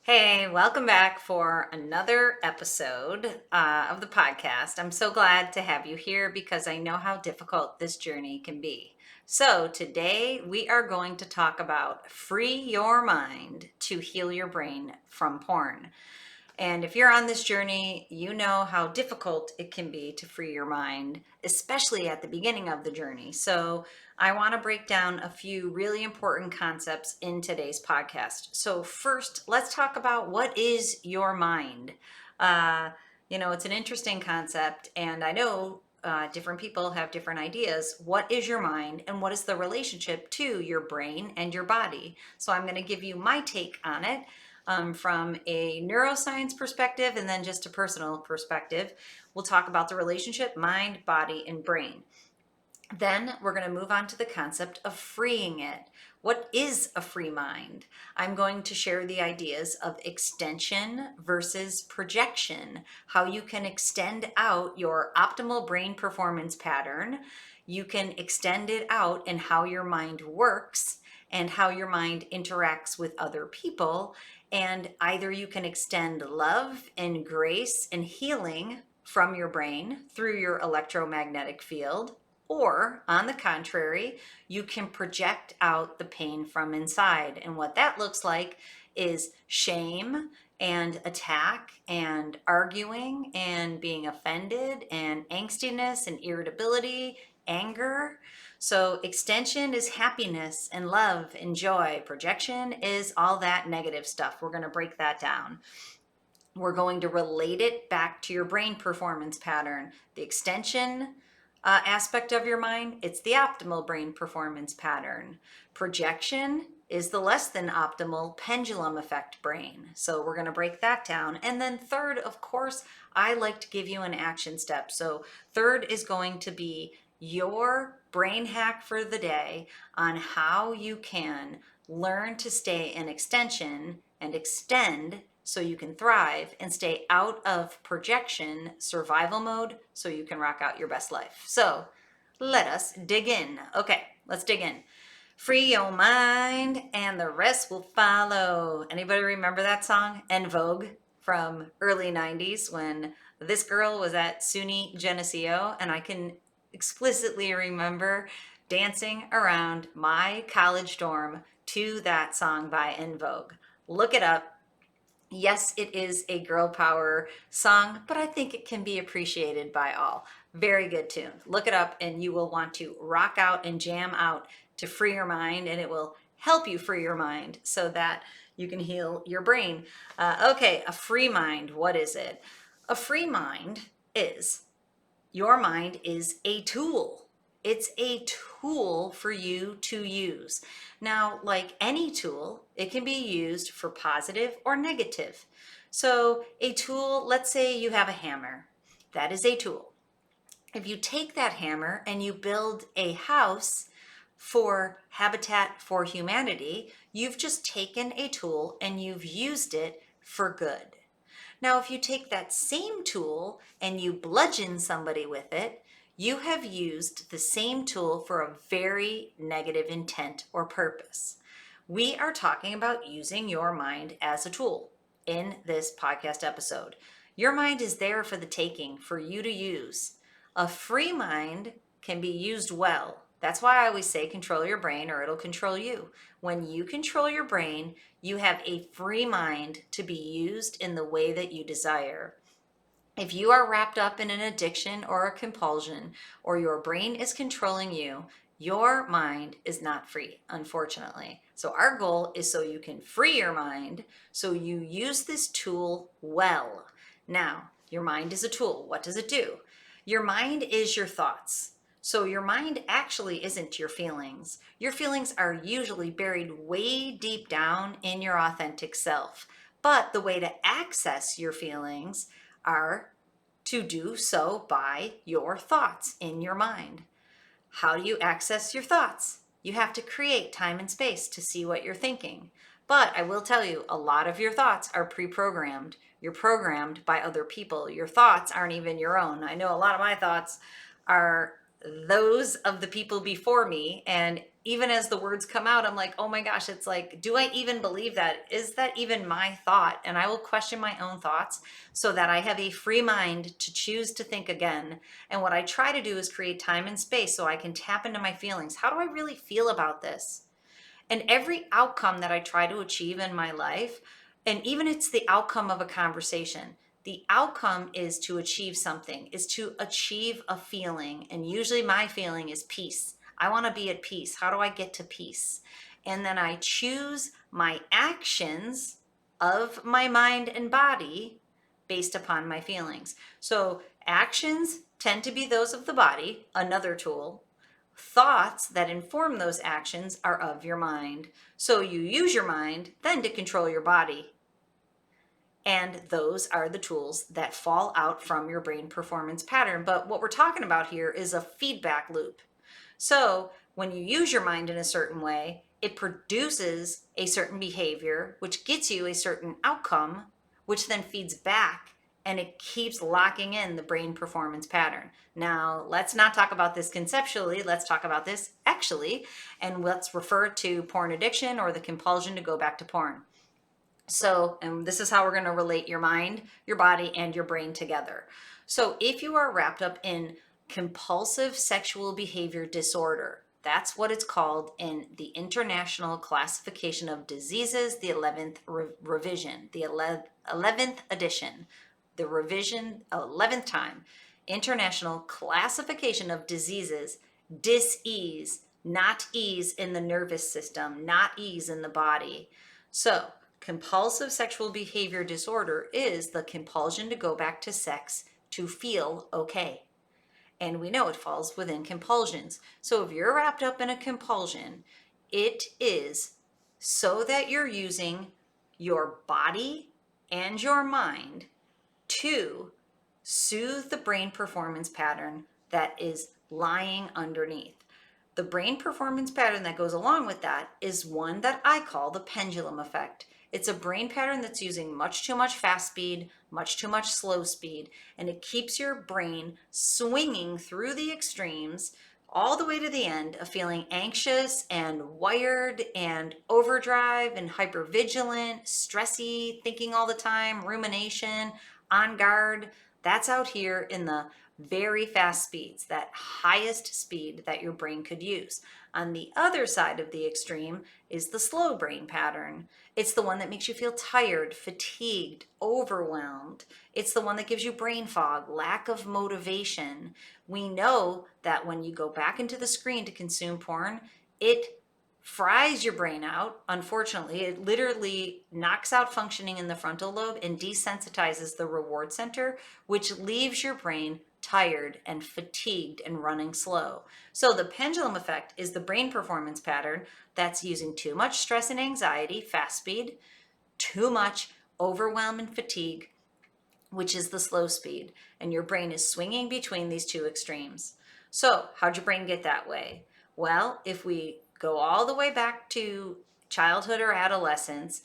Hey, welcome back for another episode of the podcast. I'm so glad to have you here because I know how difficult this journey can be. So, today we are going to talk about free your mind to heal your brain from porn. And if you're on this journey, you know how difficult it can be to free your mind, especially at the beginning of the journey. So, I want to break down a few really important concepts in today's podcast. So, first, let's talk about what is your mind. Uh, it's an interesting concept, and I know different people have different ideas. What is your mind, and what is the relationship to your brain and your body? So, I'm going to give you my take on it from a neuroscience perspective and then just a personal perspective. We'll talk about the relationship, mind, body, and brain. Then we're going to move on to the concept of freeing it. What is a free mind? I'm going to share the ideas of extension versus projection, how you can extend out your optimal brain performance pattern. You can extend it out in how your mind works and how your mind interacts with other people. And either you can extend love and grace and healing from your brain through your electromagnetic field, or, on the contrary, you can project out the pain from inside. And what that looks like is shame and attack and arguing and being offended and angstiness and irritability, anger. So, extension is happiness and love and joy. Projection is all that negative stuff. We're going to break that down. We're going to relate it back to your brain performance pattern. The extension aspect of your mind, it's the optimal brain performance pattern. Projection is the less than optimal pendulum effect brain. So we're going to break that down. And then third, of course, I like to give you an action step. So third is going to be your brain hack for the day on how you can learn to stay in extension and extend so you can thrive and stay out of projection survival mode so you can rock out your best life. So let us dig in. Okay, let's dig in. Free your mind and the rest will follow. Anybody remember that song, En Vogue, from early 90s when this girl was at SUNY Geneseo? And I can explicitly remember dancing around my college dorm to that song by En Vogue. Look it up. Yes, it is a girl power song, but I think it can be appreciated by all. Very good tune. Look it up and you will want to rock out and jam out to free your mind, and it will help you free your mind so that you can heal your brain. Okay, a free mind. What is it? A free mind is your mind is a tool. It's a tool for you to use. Now, like any tool, it can be used for positive or negative. So, a tool, let's say you have a hammer, that is a tool. If you take that hammer and you build a house for Habitat for Humanity, you've just taken a tool and you've used it for good. Now, if you take that same tool and you bludgeon somebody with it, you have used the same tool for a very negative intent or purpose. We are talking about using your mind as a tool in this podcast episode. Your mind is there for the taking, for you to use. A free mind can be used well. That's why I always say control your brain or it'll control you. When you control your brain, you have a free mind to be used in the way that you desire. If you are wrapped up in an addiction or a compulsion, or your brain is controlling you, your mind is not free, unfortunately. So our goal is so you can free your mind, so you use this tool well. Now, your mind is a tool. What does it do? Your mind is your thoughts. So your mind actually isn't your feelings. Your feelings are usually buried way deep down in your authentic self. But the way to access your feelings are to do so by your thoughts in your mind. How do you access your thoughts? You have to create time and space to see what you're thinking. But I will tell you, a lot of your thoughts are pre-programmed. You're programmed by other people. Your thoughts aren't even your own. I know a lot of my thoughts are those of the people before me, and even as the words come out, I'm like, oh my gosh, it's like, do I even believe that? Is that even my thought? And I will question my own thoughts so that I have a free mind to choose to think again. And what I try to do is create time and space so I can tap into my feelings. How do I really feel about this? And every outcome that I try to achieve in my life, and even it's the outcome of a conversation, the outcome is to achieve something, is to achieve a feeling. And usually my feeling is peace. I want to be at peace. How do I get to peace? And then I choose my actions of my mind and body based upon my feelings. So actions tend to be those of the body, another tool. Thoughts that inform those actions are of your mind. So you use your mind then to control your body. And those are the tools that fall out from your brain performance pattern. But what we're talking about here is a feedback loop. So when you use your mind in a certain way, it produces a certain behavior, which gets you a certain outcome, which then feeds back and it keeps locking in the brain performance pattern. Now, let's not talk about this conceptually. Let's talk about this actually. And let's refer to porn addiction or the compulsion to go back to porn. So, and this is how we're going to relate your mind, your body, and your brain together. So, if you are wrapped up in compulsive sexual behavior disorder, that's what it's called in the International Classification of Diseases, the 11th revision, the 11th edition, the revision, 11th time. International Classification of Diseases, dis-ease, not ease in the nervous system, not ease in the body. So, compulsive sexual behavior disorder is the compulsion to go back to sex to feel okay. And we know it falls within compulsions. So if you're wrapped up in a compulsion, it is so that you're using your body and your mind to soothe the brain performance pattern that is lying underneath. The brain performance pattern that goes along with that is one that I call the pendulum effect. It's a brain pattern that's using much too much fast speed, much too much slow speed, and it keeps your brain swinging through the extremes all the way to the end of feeling anxious and wired and overdrive and hypervigilant, stressy, thinking all the time, rumination, on guard. That's out here in the very fast speeds, that highest speed that your brain could use. On the other side of the extreme is the slow brain pattern. It's the one that makes you feel tired, fatigued, overwhelmed. It's the one that gives you brain fog, lack of motivation. We know that when you go back into the screen to consume porn, it fries your brain out. Unfortunately, it literally knocks out functioning in the frontal lobe and desensitizes the reward center, which leaves your brain tired and fatigued and running slow. So the pendulum effect is the brain performance pattern that's using too much stress and anxiety, fast speed, too much overwhelm and fatigue, which is the slow speed. And your brain is swinging between these two extremes. So how'd your brain get that way? Well, if we go all the way back to childhood or adolescence,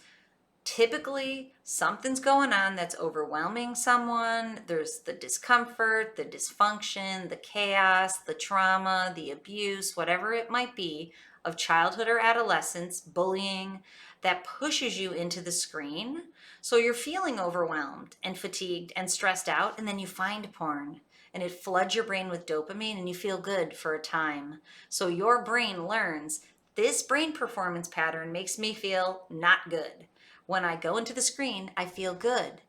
typically something's going on that's overwhelming someone. There's the discomfort, the dysfunction, the chaos, the trauma, the abuse, whatever it might be of childhood or adolescence, bullying that pushes you into the screen. So you're feeling overwhelmed and fatigued and stressed out, and then you find porn and it floods your brain with dopamine and you feel good for a time. So your brain learns this brain performance pattern makes me feel not good. When I go into the screen, I feel good.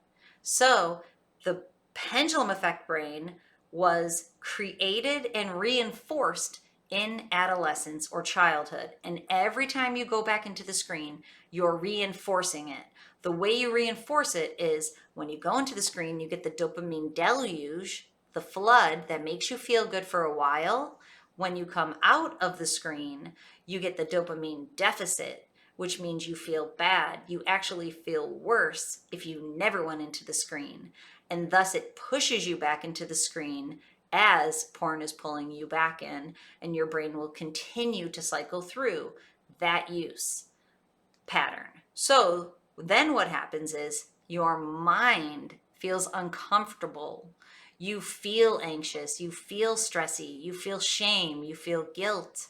So the pendulum effect brain was created and reinforced in adolescence or childhood. And every time you go back into the screen, you're reinforcing it. The way you reinforce it is when you go into the screen, you get the dopamine deluge, the flood that makes you feel good for a while. When you come out of the screen, you get the dopamine deficit, which means you feel bad. You actually feel worse if you never went into the screen. And thus it pushes you back into the screen as porn is pulling you back in, and your brain will continue to cycle through that use pattern. So then what happens is your mind feels uncomfortable. You feel anxious, you feel stressy, you feel shame, you feel guilt.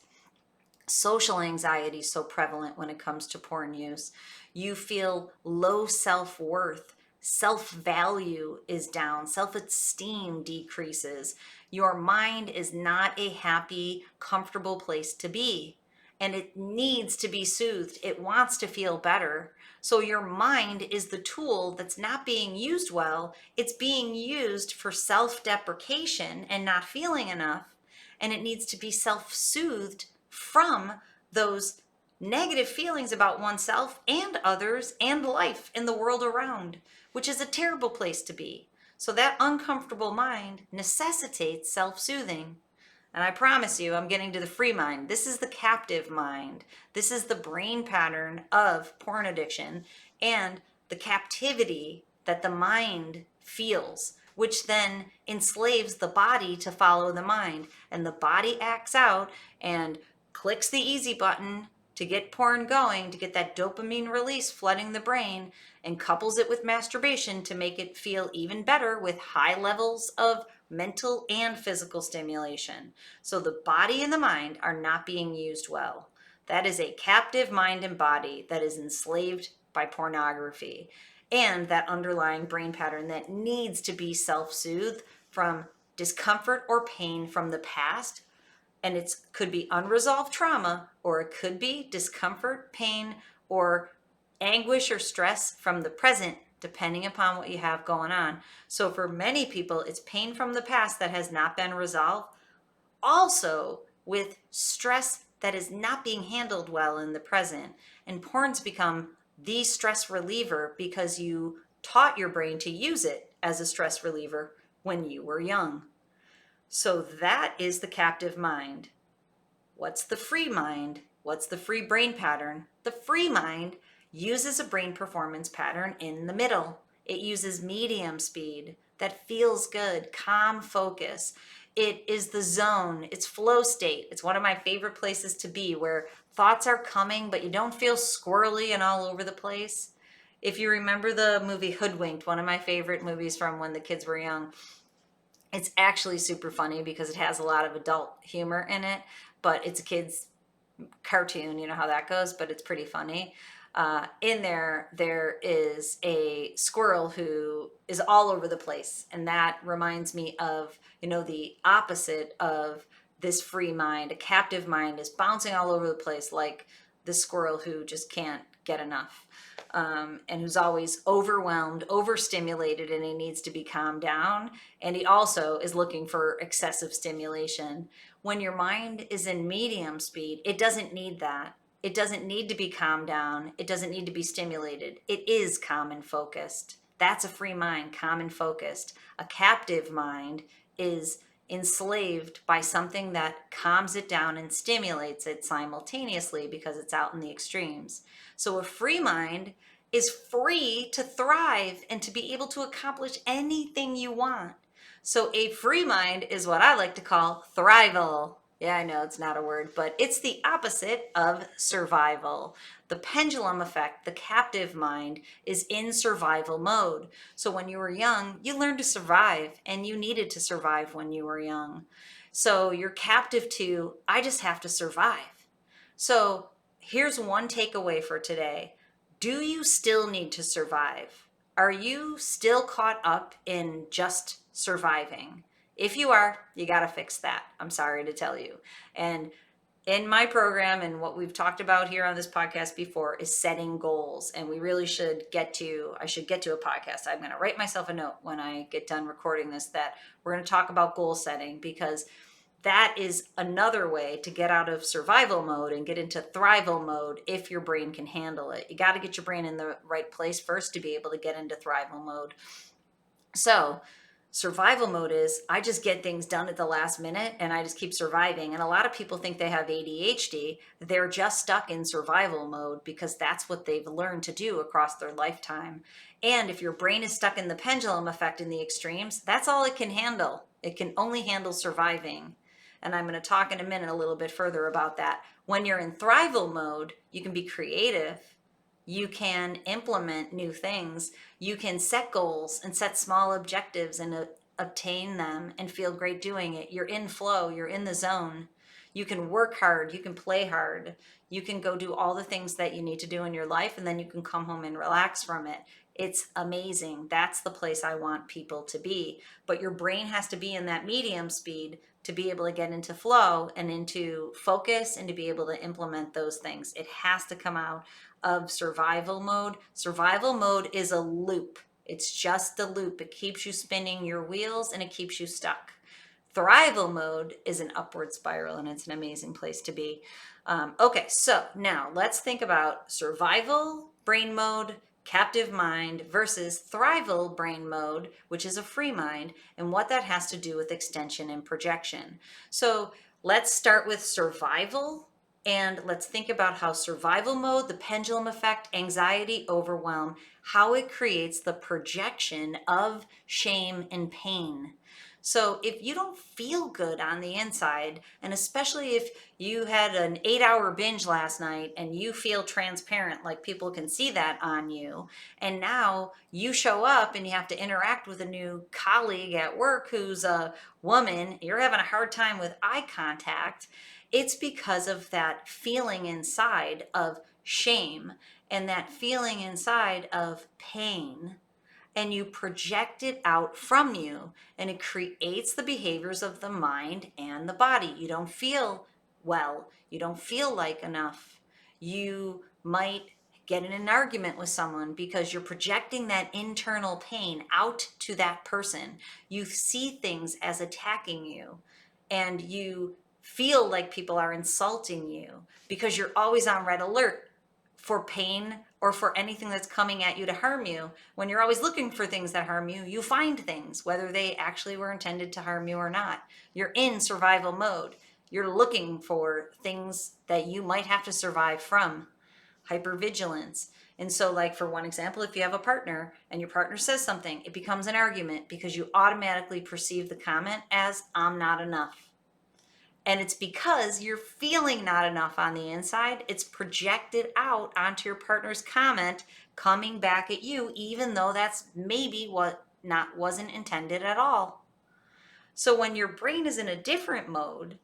Social anxiety is so prevalent when it comes to porn use. You feel low self-worth, self-value is down, self-esteem decreases. Your mind is not a happy, comfortable place to be, and it needs to be soothed. It wants to feel better. So your mind is the tool that's not being used well. It's being used for self-deprecation and not feeling enough, and it needs to be self-soothed from those negative feelings about oneself and others and life in the world around, which is a terrible place to be. So that uncomfortable mind necessitates self-soothing. And I promise you, I'm getting to the free mind. This is the captive mind. This is the brain pattern of porn addiction and the captivity that the mind feels, which then enslaves the body to follow the mind. And the body acts out and clicks the easy button to get porn going, to get that dopamine release flooding the brain, and couples it with masturbation to make it feel even better with high levels of mental and physical stimulation. So the body and the mind are not being used well. That is a captive mind and body that is enslaved by pornography and that underlying brain pattern that needs to be self-soothed from discomfort or pain from the past. And it could be unresolved trauma, or it could be discomfort, pain, or anguish or stress from the present, depending upon what you have going on. So for many people, it's pain from the past that has not been resolved, also with stress that is not being handled well in the present. And porn's become the stress reliever because you taught your brain to use it as a stress reliever when you were young. So that is the captive mind. What's the free mind? What's the free brain pattern? The free mind uses a brain performance pattern in the middle. It uses medium speed that feels good, calm focus. It is the zone, it's flow state. It's one of my favorite places to be, where thoughts are coming, but you don't feel squirrely and all over the place. If you remember the movie Hoodwinked, one of my favorite movies from when the kids were young, it's actually super funny because it has a lot of adult humor in it, but it's a kid's cartoon, you know how that goes, but it's pretty funny. In there is a squirrel who is all over the place, and that reminds me of, the opposite of this free mind. A captive mind is bouncing all over the place like the squirrel who just can't get enough, and who's always overwhelmed, overstimulated, and he needs to be calmed down. And he also is looking for excessive stimulation. When your mind is in medium speed, it doesn't need that. It doesn't need to be calmed down. It doesn't need to be stimulated. It is calm and focused. That's a free mind, calm and focused. A captive mind is enslaved by something that calms it down and stimulates it simultaneously because it's out in the extremes. So a free mind is free to thrive and to be able to accomplish anything you want. So a free mind is what I like to call thrival. Yeah, I know it's not a word, but it's the opposite of survival. The pendulum effect, the captive mind, is in survival mode. So when you were young, you learned to survive, and you needed to survive when you were young. So you're captive to, I just have to survive. So here's one takeaway for today. Do you still need to survive? Are you still caught up in just surviving? If you are, you got to fix that. I'm sorry to tell you. And in my program, and what we've talked about here on this podcast before, is setting goals. And we really should I should get to a podcast. I'm going to write myself a note when I get done recording this, that we're going to talk about goal setting, because that is another way to get out of survival mode and get into thrival mode if your brain can handle it. You got to get your brain in the right place first to be able to get into thrival mode. So survival mode is, I just get things done at the last minute and I just keep surviving. And a lot of people think they have ADHD. They're just stuck in survival mode because that's what they've learned to do across their lifetime. And if your brain is stuck in the pendulum effect in the extremes, that's all it can handle. It can only handle surviving. And I'm going to talk in a minute a little bit further about that. When you're in thrival mode, you can be creative. You can implement new things. You can set goals and set small objectives and obtain them and feel great doing it. You're in flow. You're in the zone. You can work hard, you can play hard, you can go do all the things that you need to do in your life, and then you can come home and relax from it. It's amazing. That's the place I want people to be. But your brain has to be in that medium speed to be able to get into flow and into focus and to be able to implement those things. It has to come out of survival mode. Survival mode is a loop. It's just a loop. It keeps you spinning your wheels and it keeps you stuck. Thrival mode is an upward spiral, and it's an amazing place to be. Okay, so now let's think about survival brain mode, captive mind, versus thrival brain mode, which is a free mind, and what that has to do with extension and projection. So let's start with survival. And let's think about how survival mode, the pendulum effect, anxiety, overwhelm, how it creates the projection of shame and pain. So if you don't feel good on the inside, and especially if you had an 8-hour binge last night and you feel transparent, like people can see that on you, and now you show up and you have to interact with a new colleague at work who's a woman, you're having a hard time with eye contact, it's because of that feeling inside of shame and that feeling inside of pain, and you project it out from you, and it creates the behaviors of the mind and the body. You don't feel well, you don't feel like enough. You might get in an argument with someone because you're projecting that internal pain out to that person. You see things as attacking you, and you feel like people are insulting you because you're always on red alert for pain or for anything that's coming at you to harm you. When you're always looking for things that harm you, you find things, whether they actually were intended to harm you or not. You're in survival mode. You're looking for things that you might have to survive from. Hypervigilance. And so, like, for one example, if you have a partner and your partner says something, it becomes an argument because you automatically perceive the comment as, I'm not enough. And it's because you're feeling not enough on the inside. It's projected out onto your partner's comment, coming back at you, even though that's maybe what not wasn't intended at all. So when your brain is in a different mode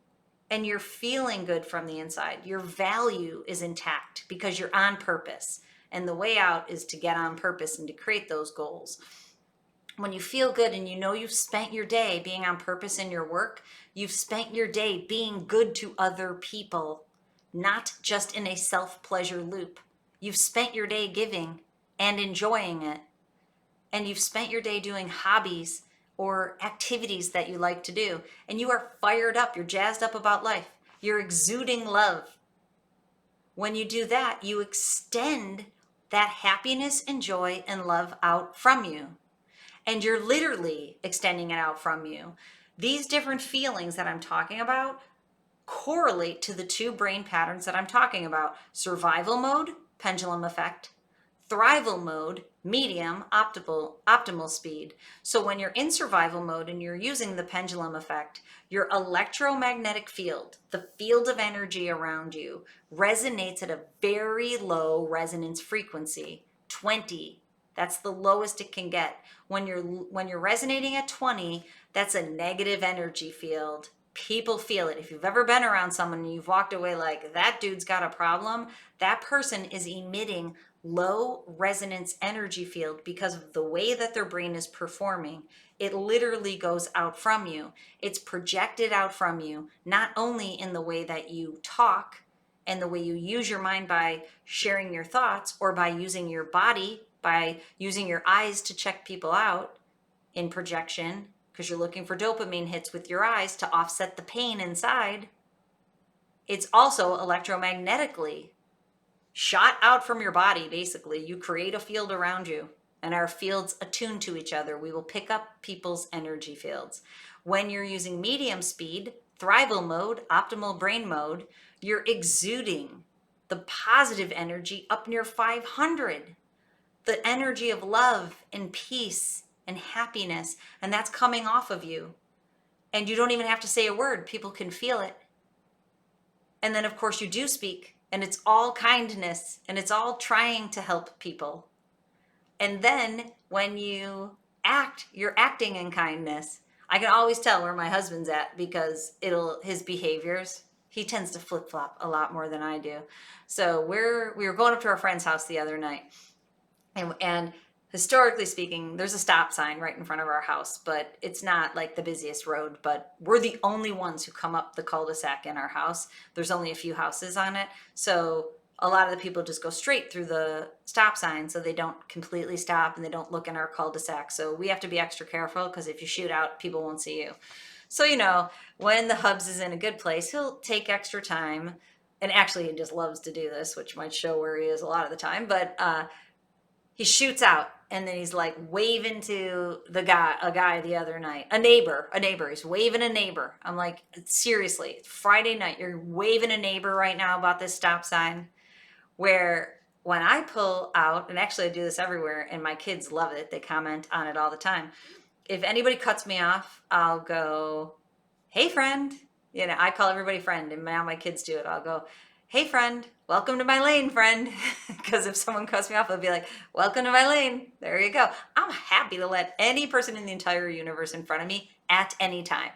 and you're feeling good from the inside, your value is intact because you're on purpose. And the way out is to get on purpose and to create those goals. When you feel good and you know you've spent your day being on purpose in your work, you've spent your day being good to other people, not just in a self-pleasure loop. You've spent your day giving and enjoying it. And you've spent your day doing hobbies or activities that you like to do. And you are fired up. You're jazzed up about life. You're exuding love. When you do that, you extend that happiness and joy and love out from you. And you're literally extending it out from you. These different feelings that I'm talking about correlate to the two brain patterns that I'm talking about. Survival mode, pendulum effect. Thrival mode, medium, optimal speed. So when you're in survival mode and you're using the pendulum effect, your electromagnetic field, the field of energy around you, resonates at a very low resonance frequency, 20. That's the lowest it can get. When you're resonating at 20, that's a negative energy field. People feel it. If you've ever been around someone and you've walked away like, that dude's got a problem, that person is emitting low resonance energy field because of the way that their brain is performing. It literally goes out from you. It's projected out from you, not only in the way that you talk and the way you use your mind by sharing your thoughts, or by using your body, by using your eyes to check people out in projection, because you're looking for dopamine hits with your eyes to offset the pain inside. It's also electromagnetically shot out from your body. Basically, you create a field around you, and our fields attune to each other. We will pick up people's energy fields. When you're using medium speed, thrival mode, optimal brain mode, you're exuding the positive energy up near 500, the energy of love and peace and happiness, and that's coming off of you. And you don't even have to say a word. People can feel it. And then, of course, you do speak, and it's all kindness, and it's all trying to help people. And then when you act, you're acting in kindness. I can always tell where my husband's at because his behaviors, He tends to flip flop a lot more than I do. So we were going up to our friend's house the other night, and historically speaking, there's a stop sign right in front of our house, but it's not like the busiest road. But we're the only ones who come up the cul-de-sac in our house. There's only a few houses on it, so a lot of the people just go straight through the stop sign, so they don't completely stop and they don't look in our cul-de-sac. So we have to be extra careful, because if you shoot out, people won't see you. So, when the hubs is in a good place, he'll take extra time. And actually, he just loves to do this, which might show where he is a lot of the time. But he shoots out, and then he's like waving to a guy the other night, a neighbor. He's waving a neighbor. I'm like, seriously, it's Friday night. You're waving a neighbor right now about this stop sign. Where when I pull out, and actually I do this everywhere, and my kids love it. They comment on it all the time. If anybody cuts me off, I'll go, hey friend. I call everybody friend, and now my kids do it. I'll go, hey friend, welcome to my lane, friend. Because if someone cuts me off, they'll be like, welcome to my lane. There you go. I'm happy to let any person in the entire universe in front of me at any time.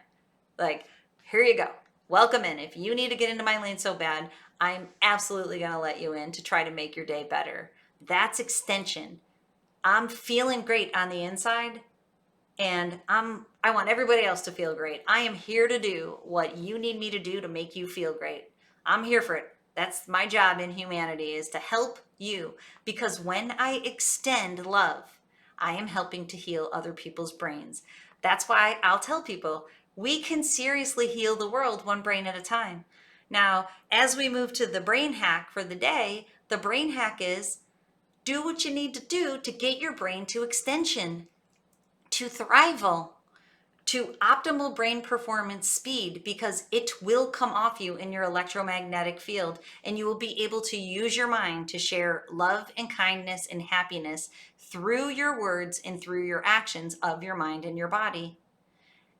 Like, here you go. Welcome in. If you need to get into my lane so bad, I'm absolutely going to let you in to try to make your day better. That's extension. I'm feeling great on the inside, and I want everybody else to feel great. I am here to do what you need me to do to make you feel great. I'm here for it. That's my job in humanity, is to help you, because when I extend love, I am helping to heal other people's brains. That's why I'll tell people we can seriously heal the world one brain at a time. Now, as we move to the brain hack for the day, the brain hack is do what you need to do to get your brain to extension, to thrival, to optimal brain performance speed, because it will come off you in your electromagnetic field, and you will be able to use your mind to share love and kindness and happiness through your words and through your actions of your mind and your body.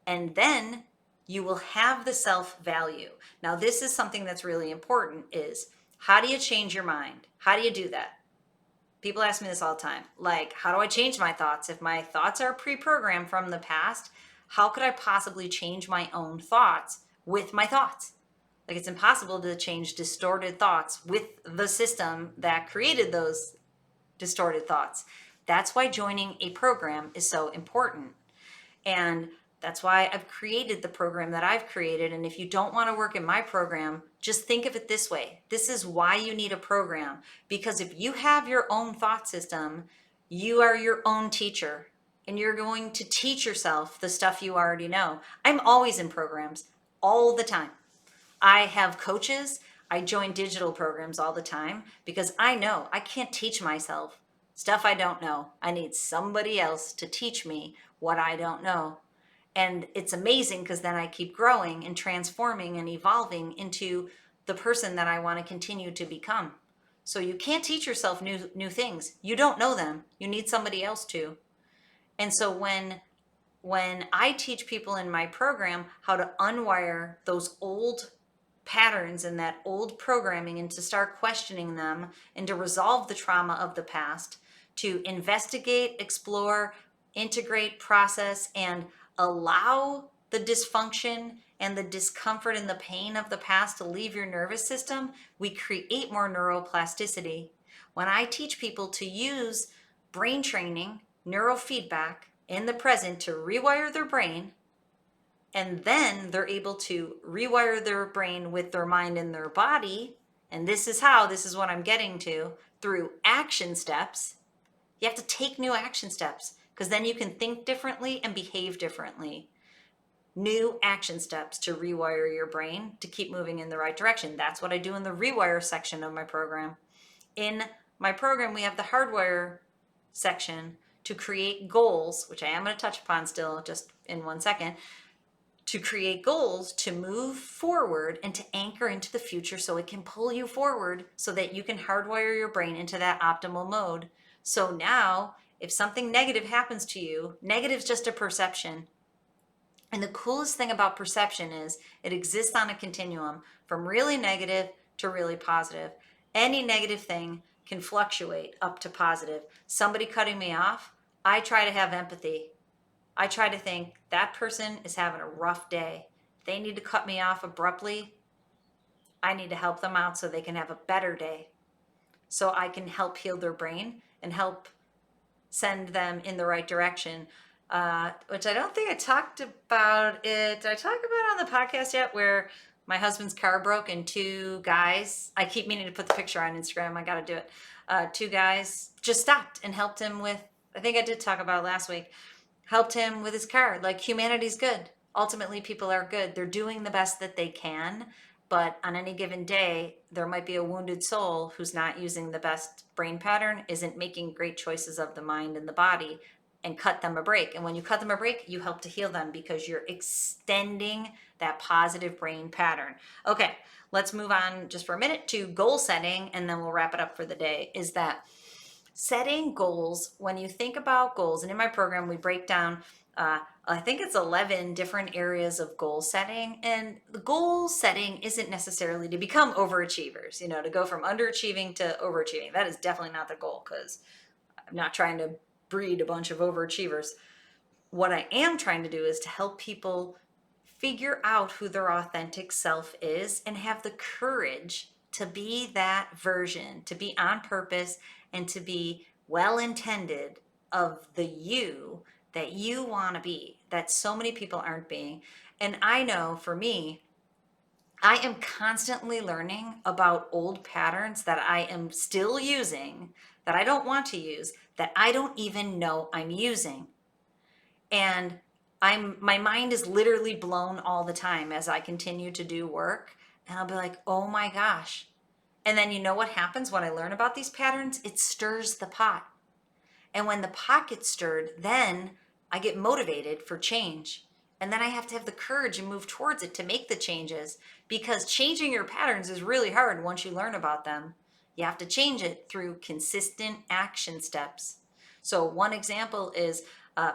And then you will have the self-value. Now, this is something that's really important, is how do you change your mind? How do you do that? People ask me this all the time. Like, how do I change my thoughts? If my thoughts are pre-programmed from the past, how could I possibly change my own thoughts with my thoughts? Like, it's impossible to change distorted thoughts with the system that created those distorted thoughts. That's why joining a program is so important. And that's why I've created the program that I've created. And if you don't want to work in my program, just think of it this way. This is why you need a program. Because if you have your own thought system, you are your own teacher, and you're going to teach yourself the stuff you already know. I'm always in programs all the time. I have coaches. I join digital programs all the time, because I know I can't teach myself stuff I don't know. I need somebody else to teach me what I don't know. And it's amazing, because then I keep growing and transforming and evolving into the person that I want to continue to become. So you can't teach yourself new things. You don't know them. You need somebody else to. And so when I teach people in my program how to unwire those old patterns and that old programming, and to start questioning them, and to resolve the trauma of the past, to investigate, explore, integrate, process, and allow the dysfunction and the discomfort and the pain of the past to leave your nervous system, we create more neuroplasticity. When I teach people to use brain training, neurofeedback in the present to rewire their brain, and then they're able to rewire their brain with their mind and their body, and this is what I'm getting to, through action steps. You have to take new action steps, because then you can think differently and behave differently. New action steps to rewire your brain to keep moving in the right direction. That's what I do in the rewire section of my program. In my program, we have the hardwire section to create goals, which I am going to touch upon still just in 1 second, to create goals to move forward and to anchor into the future, so it can pull you forward, so that you can hardwire your brain into that optimal mode. So now, if something negative happens to you, negative's just a perception. And the coolest thing about perception is it exists on a continuum from really negative to really positive. Any negative thing can fluctuate up to positive. Somebody cutting me off, I try to have empathy. I try to think that person is having a rough day. They need to cut me off abruptly. I need to help them out so they can have a better day. So I can help heal their brain and help send them in the right direction. Which I don't think I talked about it. Did I talk about it on the podcast yet? Where my husband's car broke and two guys, I keep meaning to put the picture on Instagram. I got to do it. Two guys just stopped and helped him with, I think I did talk about it last week, helped him with his car. Like, humanity's good. Ultimately, people are good. They're doing the best that they can. But on any given day, there might be a wounded soul who's not using the best brain pattern, isn't making great choices of the mind and the body, and cut them a break. And when you cut them a break, you help to heal them because you're extending that positive brain pattern. Okay, let's move on just for a minute to goal setting, and then we'll wrap it up for the day. Is that setting goals? When you think about goals, and in my program, we break down, I think it's 11 different areas of goal setting. And the goal setting isn't necessarily to become overachievers, to go from underachieving to overachieving. That is definitely not the goal, because I'm not trying to breed a bunch of overachievers. What I am trying to do is to help people figure out who their authentic self is and have the courage to be that version, to be on purpose, and to be well intended of the you that you want to be, that so many people aren't being. And I know for me, I am constantly learning about old patterns that I am still using, that I don't want to use, that I don't even know I'm using. And my mind is literally blown all the time as I continue to do work. And I'll be like, oh my gosh. And then you know what happens when I learn about these patterns? It stirs the pot. And when the pot gets stirred, then I get motivated for change. And then I have to have the courage and move towards it to make the changes, because changing your patterns is really hard once you learn about them. You have to change it through consistent action steps. So one example is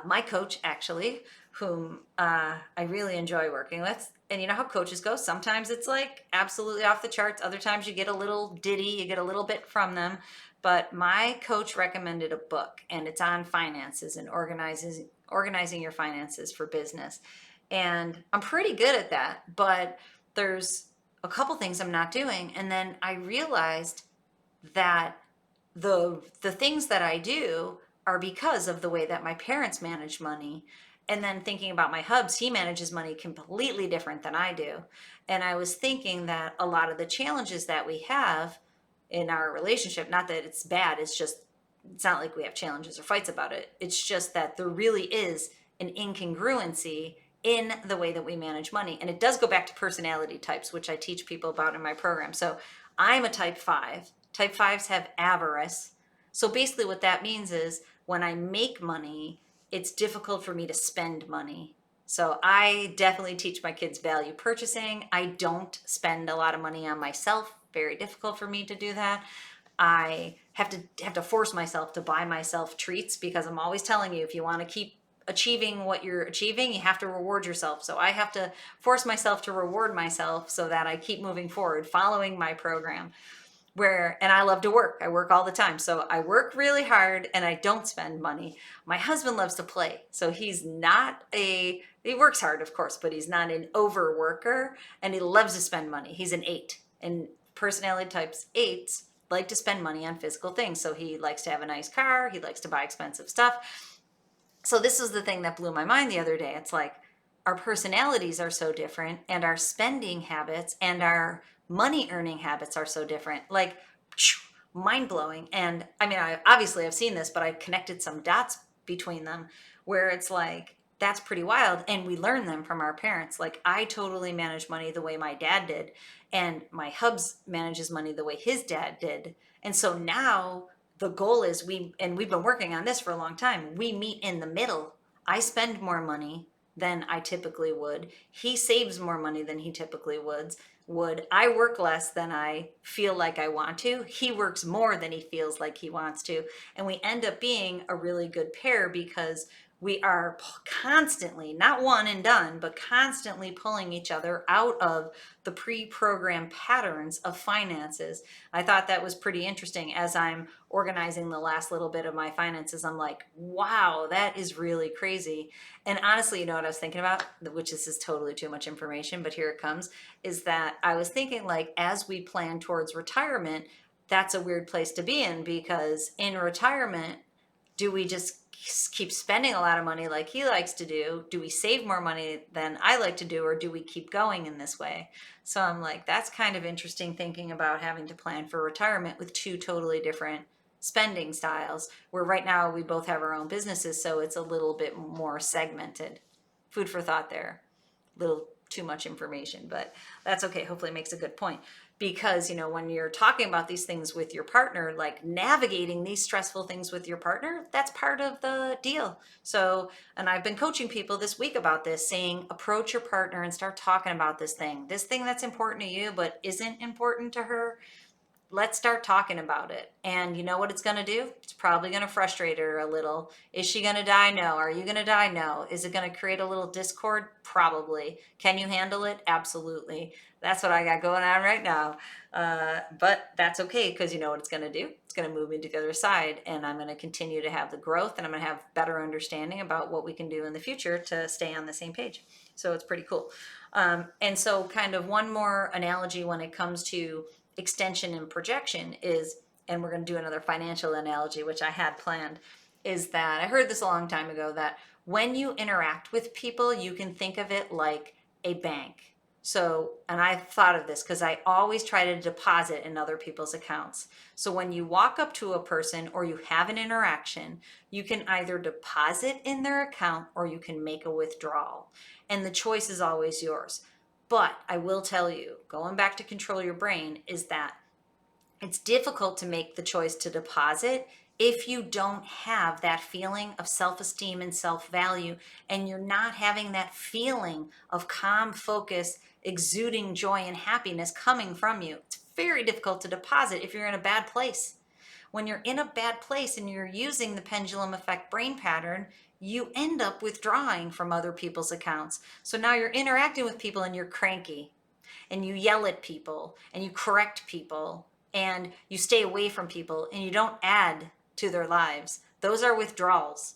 my coach, actually, whom I really enjoy working with. And you know how coaches go? Sometimes it's like absolutely off the charts. Other times you get a little ditty, you get a little bit from them. But my coach recommended a book, and it's on finances and organizing your finances for business. And I'm pretty good at that, but there's a couple things I'm not doing. And then I realized that the things that I do are because of the way that my parents manage money. And then thinking about my hubs, he manages money completely different than I do. And I was thinking that a lot of the challenges that we have in our relationship, not that it's bad, it's just, it's not like we have challenges or fights about it. It's just that there really is an incongruency in the way that we manage money. And it does go back to personality types, which I teach people about in my program. So I'm a type 5. Type 5s have avarice. So basically what that means is when I make money, it's difficult for me to spend money. So I definitely teach my kids value purchasing. I don't spend a lot of money on myself. Very difficult for me to do that. I have to force myself to buy myself treats, because I'm always telling you, if you want to keep achieving what you're achieving, you have to reward yourself. So I have to force myself to reward myself so that I keep moving forward, following my program. And I love to work. I work all the time. So I work really hard and I don't spend money. My husband loves to play. So he works hard, of course, but he's not an overworker, and he loves to spend money. He's an 8, and personality types 8s like to spend money on physical things. So he likes to have a nice car. He likes to buy expensive stuff. So this is the thing that blew my mind the other day. It's like our personalities are so different, and our spending habits and our money earning habits are so different. Like, mind blowing. And I mean, I've seen this, but I connected some dots between them where it's like, that's pretty wild. And we learn them from our parents. Like, I totally manage money the way my dad did, and my hubs manages money the way his dad did. And so now the goal is we've been working on this for a long time. We meet in the middle. I spend more money than I typically would. He saves more money than he typically would. I work less than I feel like I want to. He works more than he feels like he wants to. And we end up being a really good pair because we are constantly, not one and done, but constantly pulling each other out of the pre-programmed patterns of finances. I thought that was pretty interesting. As I'm organizing the last little bit of my finances, I'm like, wow, that is really crazy. And honestly, you know what I was thinking about, which is totally too much information, but here it comes, is that I was thinking, like, as we plan towards retirement, that's a weird place to be in, because in retirement, do we just keep spending a lot of money like he likes to do? Do we save more money than I like to do, or do we keep going in this way? So I'm like, that's kind of interesting, thinking about having to plan for retirement with two totally different spending styles, where right now we both have our own businesses, so it's a little bit more segmented. Food for thought there. Little too much information, but that's okay. Hopefully it makes a good point. Because, you know, when you're talking about these things with your partner, like navigating these stressful things with your partner, that's part of the deal. So, and I've been coaching people this week about this, saying approach your partner and start talking about this thing that's important to you but isn't important to her. Let's start talking about it. And you know what it's going to do? It's probably going to frustrate her a little. Is she going to die? No. Are you going to die? No. Is it going to create a little discord? Probably. Can you handle it? Absolutely. That's what I got going on right now. But that's okay, because you know what it's going to do? It's going to move me to the other side, and I'm going to continue to have the growth, and I'm going to have better understanding about what we can do in the future to stay on the same page. So it's pretty cool. And so kind of one more analogy when it comes to extension and projection is, and we're going to do another financial analogy, which I had planned, is that I heard this a long time ago, that when you interact with people, you can think of it like a bank. So, and I thought of this because I always try to deposit in other people's accounts. So when you walk up to a person or you have an interaction, you can either deposit in their account or you can make a withdrawal. And the choice is always yours. But I will tell you, going back to control your brain, is that it's difficult to make the choice to deposit if you don't have that feeling of self-esteem and self-value, and you're not having that feeling of calm focus, exuding joy and happiness coming from you. It's very difficult to deposit if you're in a bad place. When you're in a bad place and you're using the pendulum effect brain pattern, you end up withdrawing from other people's accounts. So now you're interacting with people and you're cranky, and you yell at people and you correct people and you stay away from people and you don't add to their lives. Those are withdrawals.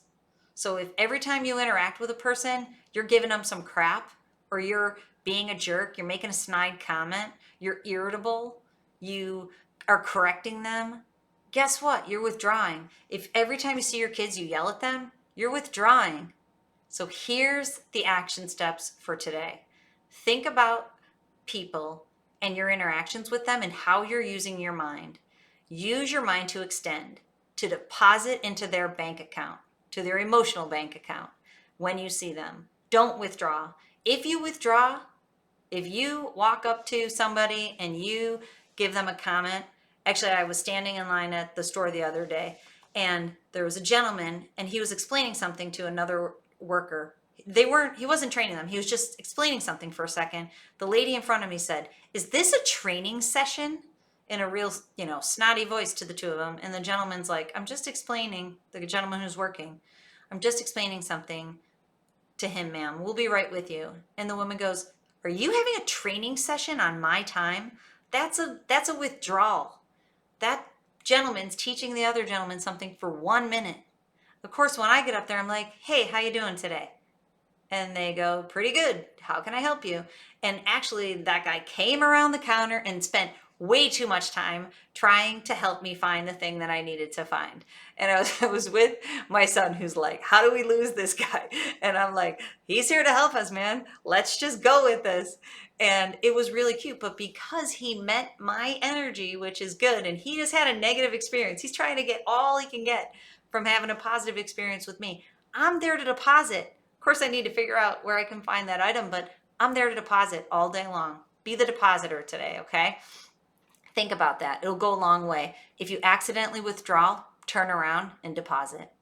So if every time you interact with a person, you're giving them some crap, or you're being a jerk, you're making a snide comment, you're irritable, you are correcting them, guess what? You're withdrawing. If every time you see your kids, you yell at them, you're withdrawing. So here's the action steps for today. Think about people and your interactions with them and how you're using your mind. Use your mind to extend, to deposit into their bank account, to their emotional bank account when you see them. Don't withdraw. If you withdraw, if you walk up to somebody and you give them a comment, actually, I was standing in line at the store the other day, and there was a gentleman, and he was explaining something to another worker. He wasn't training them. He was just explaining something for a second. The lady in front of me said, "Is this a training session?" In a real, snotty voice to the two of them. And the gentleman's like, "I'm just explaining," the gentleman who's working, "I'm just explaining something to him, ma'am. We'll be right with you." And the woman goes, "Are you having a training session on my time?" That's a withdrawal. That gentleman's teaching the other gentleman something for 1 minute. Of course, when I get up there, I'm like, "Hey, how you doing today?" And they go, "Pretty good. How can I help you?" And actually, that guy came around the counter and spent way too much time trying to help me find the thing that I needed to find. And I was with my son, who's like, "How do we lose this guy?" And I'm like, "He's here to help us, man. Let's just go with this." And it was really cute. But because he met my energy, which is good, and he just had a negative experience, he's trying to get all he can get from having a positive experience with me. I'm there to deposit. Of course, I need to figure out where I can find that item, but I'm there to deposit all day long. Be the depositor today, okay? Think about that. It'll go a long way. If you accidentally withdraw, turn around and deposit.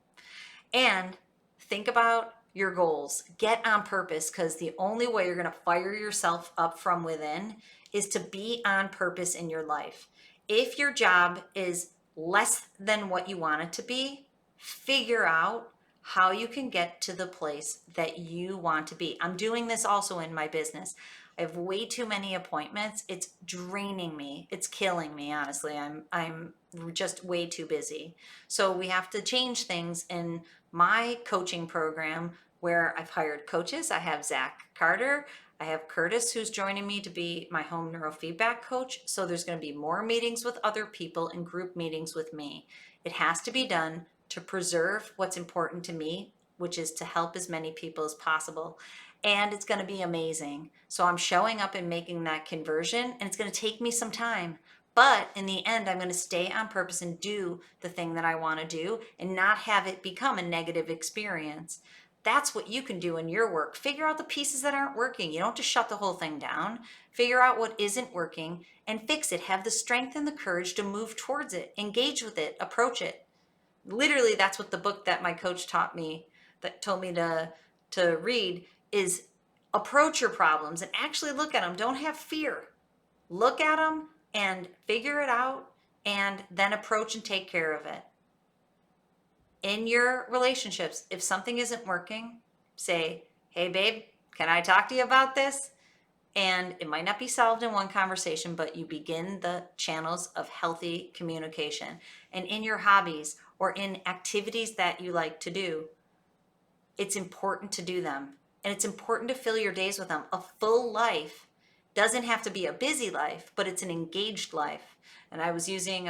And think about your goals. Get on purpose, because the only way you're going to fire yourself up from within is to be on purpose in your life. If your job is less than what you want it to be, figure out how you can get to the place that you want to be. I'm doing this also in my business. I have way too many appointments. It's draining me. It's killing me, honestly. I'm just way too busy. So we have to change things in my coaching program where I've hired coaches. I have Zach Carter. I have Curtis who's joining me to be my home neurofeedback coach. So there's going to be more meetings with other people and group meetings with me. It has to be done to preserve what's important to me, which is to help as many people as possible. And it's going to be amazing. So I'm showing up and making that conversion, and it's going to take me some time. But in the end, I'm going to stay on purpose and do the thing that I want to do and not have it become a negative experience. That's what you can do in your work. Figure out the pieces that aren't working. You don't have to shut the whole thing down. Figure out what isn't working and fix it. Have the strength and the courage to move towards it, engage with it, approach it. Literally, that's what the book that my coach taught me, that told me to read, is approach your problems and actually look at them. Don't have fear. Look at them and figure it out, and then approach and take care of it. In your relationships, if something isn't working, say, hey babe, can I talk to you about this? And it might not be solved in one conversation, but you begin the channels of healthy communication. And in your hobbies or in activities that you like to do, it's important to do them. And it's important to fill your days with them. A full life doesn't have to be a busy life, but it's an engaged life. And I was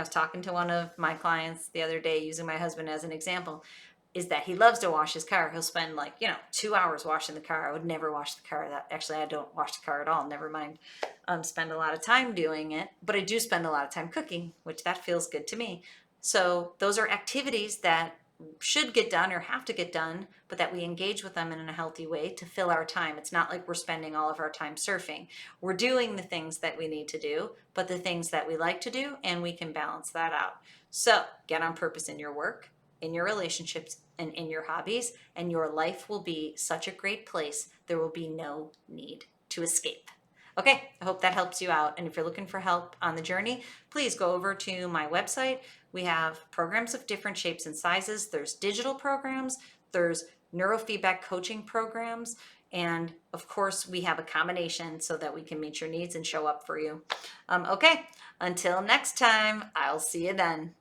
talking to one of my clients the other day, using my husband as an example, is that he loves to wash his car. He'll spend 2 hours washing the car. I would never wash the car. Actually, I don't wash the car at all. Never mind spend a lot of time doing it. But I do spend a lot of time cooking, which that feels good to me. So those are activities that should get done or have to get done, but that we engage with them in a healthy way to fill our time. It's not like we're spending all of our time surfing. We're doing the things that we need to do, but the things that we like to do, and we can balance that out. So get on purpose in your work, in your relationships, and in your hobbies, and your life will be such a great place. There will be no need to escape. Okay, I hope that helps you out. And if you're looking for help on the journey, please go over to my website. We have programs of different shapes and sizes. There's digital programs, there's neurofeedback coaching programs, and of course, we have a combination so that we can meet your needs and show up for you. Okay, until next time, I'll see you then.